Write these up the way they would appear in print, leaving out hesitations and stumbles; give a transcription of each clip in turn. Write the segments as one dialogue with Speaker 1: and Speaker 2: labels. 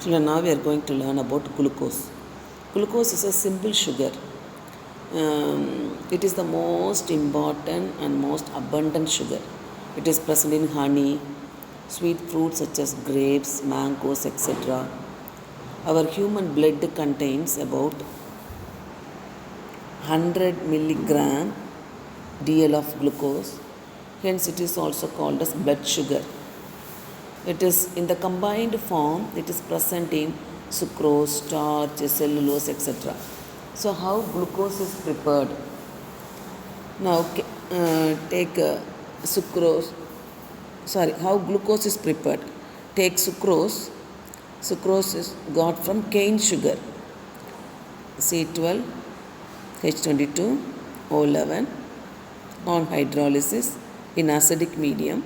Speaker 1: Children, now we are going to learn about glucose. Glucose is a simple sugar. It is the most important and most abundant sugar. It is present in honey, sweet fruits such as grapes, mangoes, etc. Our human blood contains about 100 milligram dl of glucose. Hence, it is also called as blood sugar. It is in the combined form, it is present in sucrose, starch, cellulose, etc. So, how glucose is prepared? Now, take sucrose. Sorry, how glucose is prepared? Take sucrose. Sucrose is got from cane sugar. C12, H22, O11. On hydrolysis in acidic medium,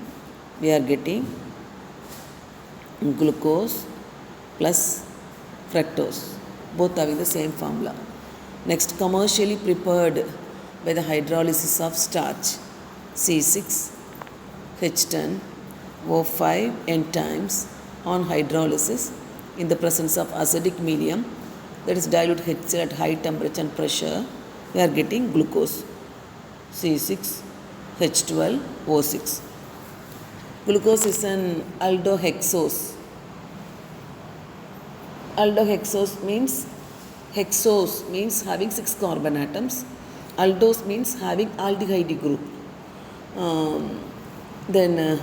Speaker 1: we are getting glucose plus fructose, both having the same formula. Next, commercially prepared by the hydrolysis of starch, C6, H10, O5 n times on hydrolysis in the presence of acidic medium, that is dilute HCl at high temperature and pressure, we are getting glucose, C6, H12, O6. Glucose is an aldohexose. Aldohexose means, hexose means having 6 carbon atoms. Aldose means having aldehyde group. Then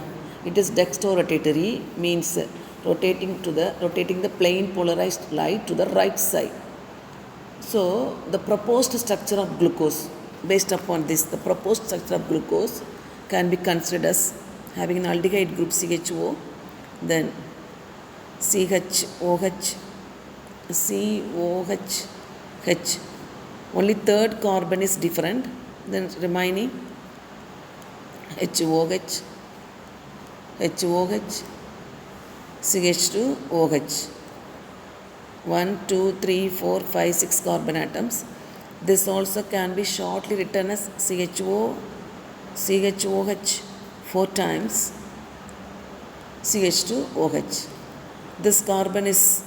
Speaker 1: it is dextrorotatory, means rotating the plane polarized light to the right side. So the proposed structure of glucose, based upon this, the proposed structure of glucose can be considered as having an aldehyde group CHO, then CHOH, COH, only third carbon is different, then remaining HOH, CH2OH. 1, 2, 3, 4, 5, 6 carbon atoms. This also can be shortly written as CHOH 4 times CH2OH. This carbon is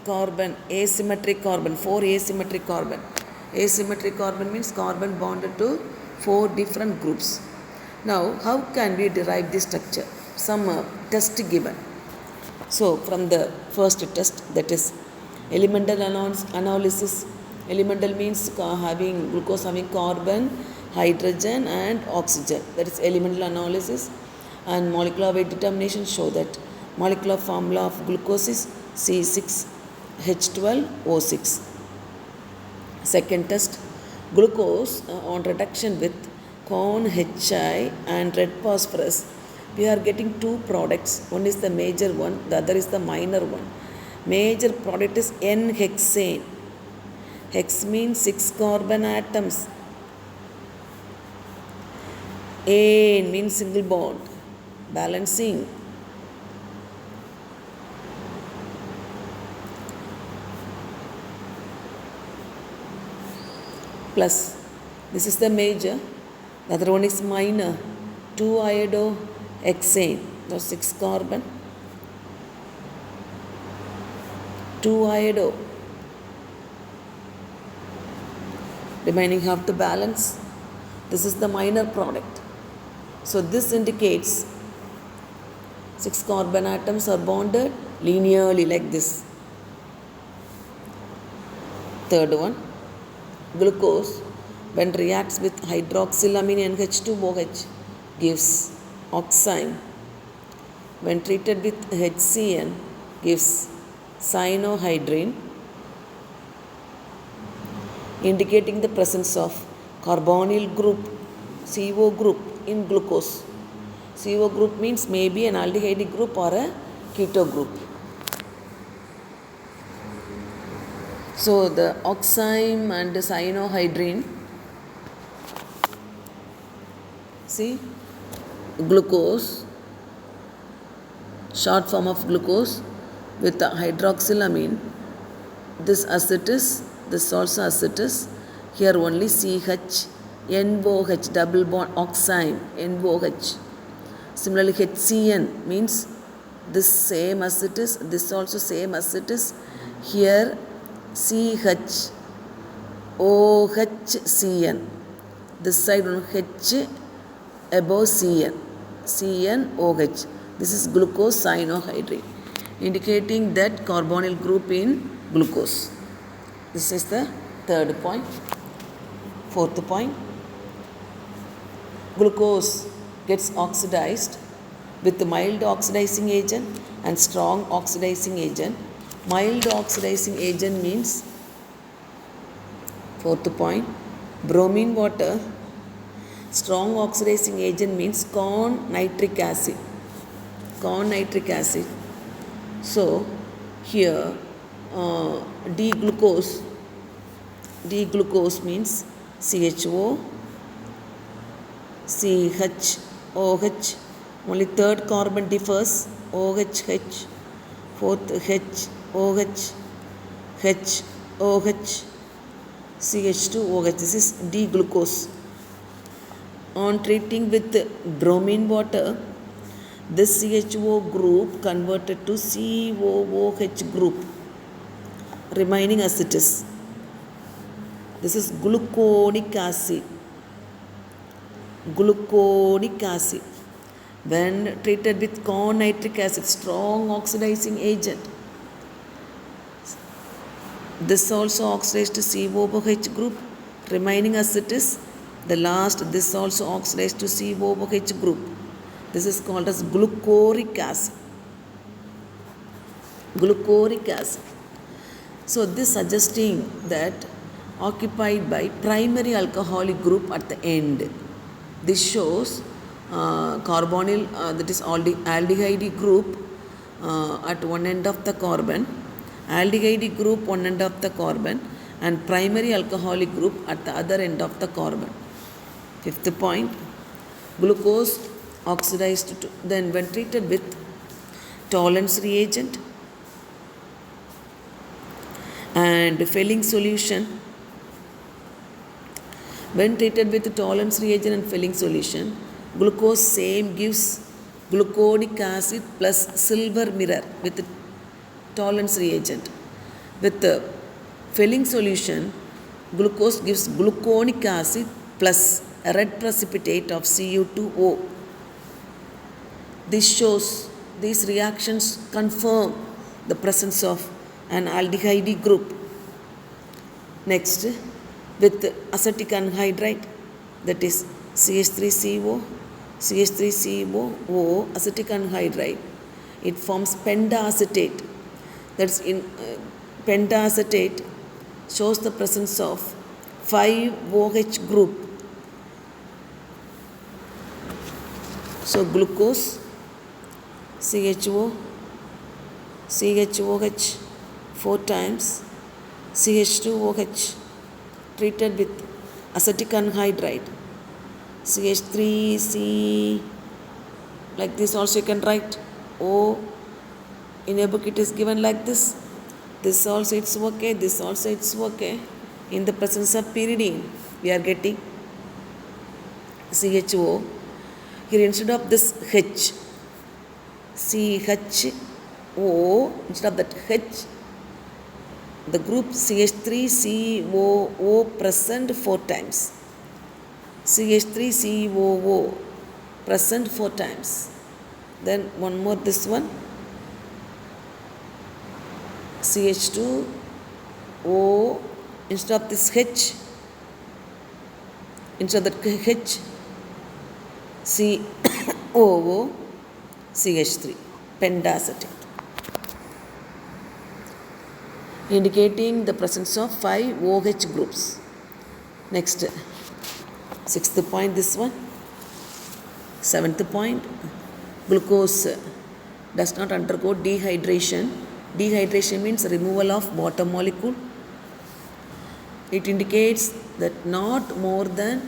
Speaker 1: asymmetric carbon, 4 asymmetric carbon. Asymmetric carbon means carbon bonded to 4 different groups. Now, how can we derive this structure? Some test given. So, from the first test, that is elemental analysis. Elemental means having glucose having carbon, hydrogen and oxygen. That is elemental analysis. And molecular weight determination show that molecular formula of glucose is C6H12O6. Second test, glucose on reduction with corn HI and red phosphorus. We are getting 2 products. One is the major one, the other is the minor one. Major product is N-hexane. Hex means 6 carbon atoms. Ane means single bond. Balancing. Plus, this is the major. The other one is minor. 2-iodohexane. That's 6 carbon. 2-iodo. Remaining half the balance. This is the minor product. So this indicates 6 carbon atoms are bonded linearly like this. Third one, glucose when reacts with hydroxylamine NH2OH gives oxime. When treated with HCN gives cyanohydrin, indicating the presence of carbonyl group, CO group in glucose. CO group means maybe an aldehyde group or a keto group. So the oxime and the cyanohydrin, see, glucose, short form of glucose with the hydroxylamine, this acetus, this also acetus, here only CH, NOH, double bond oxime, NOH. Similarly, HCN means this same as it is, this also same as it is. Here CH, OH, CN. This side on H above CN, CnOH. This is glucose cyanohydrate, indicating that carbonyl group in glucose. This is the third point. Fourth point, glucose gets oxidized with mild oxidizing agent and strong oxidizing agent. Mild oxidizing agent means, fourth point, bromine water. Strong oxidizing agent means corn nitric acid. Corn nitric acid. So here D-glucose means CHO, CH, OH. Only third carbon differs, OH, fourth H, OH, H, OH, CH2OH. This is D-glucose. On treating with bromine water, this CHO group converted to COOH group, remaining as it is. This is gluconic acid. Gluconic acid. When treated with corn nitric acid, strong oxidizing agent, this also oxidized to COOH group, remaining as it is. The last, this also oxidized to COOH group. This is called as glucoric acid. Glucoric acid. So this suggesting that occupied by primary alcoholic group at the end. This shows carbonyl, that is aldehyde group at one end of the carbon, aldehyde group one end of the carbon, and primary alcoholic group at the other end of the carbon. Fifth point, glucose oxidized to, then when treated with Tollens reagent and Fehling solution, when treated with Tollens reagent and Fehling solution, glucose same gives gluconic acid plus silver mirror with Tollens reagent. With the Fehling solution, glucose gives gluconic acid plus a red precipitate of Cu2O. This shows, these reactions confirm the presence of an aldehyde group. Next, with acetic anhydride, that is CH3CO, acetic anhydride, it forms pentaacetate. That's in pentaacetate shows the presence of 5OH group. So glucose, CHO, CHOH 4 times, CH2OH treated with acetic anhydride, CH3C, like this also you can write, O, in a book it is given like this. This also it's okay, this also it's okay. In the presence of pyridine, we are getting CHO. Here instead of this H, CHO, instead of that H, the group CH3COO present 4 times. CH3COO present 4 times. Then one more, this one, CH2O, instead of this H, instead of that H, COO, CH3, pentaacetate, indicating the presence of 5 OH groups. Next, sixth point, this one. Seventh point, glucose does not undergo dehydration. Dehydration means removal of bottom molecule. It indicates that not more than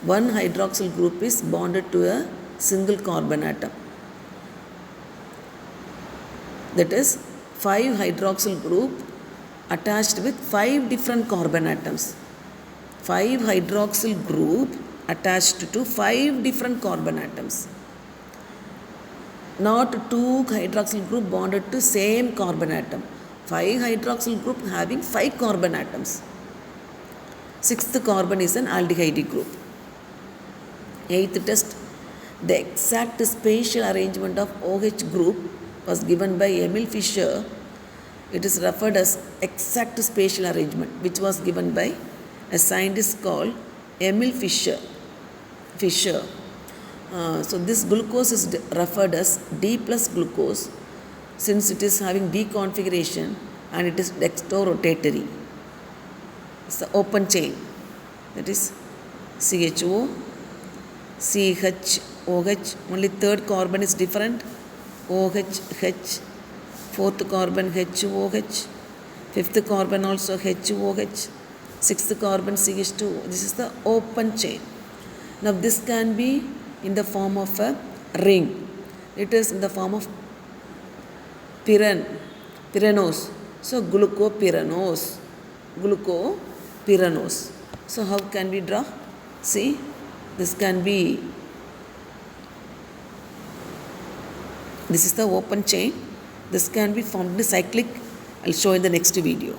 Speaker 1: one hydroxyl group is bonded to a single carbon atom. That is 5 hydroxyl group attached with 5 different carbon atoms. 5 hydroxyl group attached to 5 different carbon atoms. not two hydroxyl group bonded to same carbon atom. 5 hydroxyl group having 5 carbon atoms. Sixth carbon is an aldehyde group. Eighth test, the exact spatial arrangement of OH group was given by Emil Fischer. It is referred as exact spatial arrangement, which was given by a scientist called Emil Fischer. So this glucose is referred as D plus glucose, since it is having D configuration and it is dextrorotatory. It's the open chain, that is CHO, CH, OH, only third carbon is different, OH, H, fourth carbon HOH, fifth carbon also HOH, sixth carbon CH2. This is the open chain. Now this can be in the form of a ring. It is in the form of pyranose. So glucopyranose. So how can we draw? See, this is the open chain. This can be formed in cyclic. I'll show in the next video.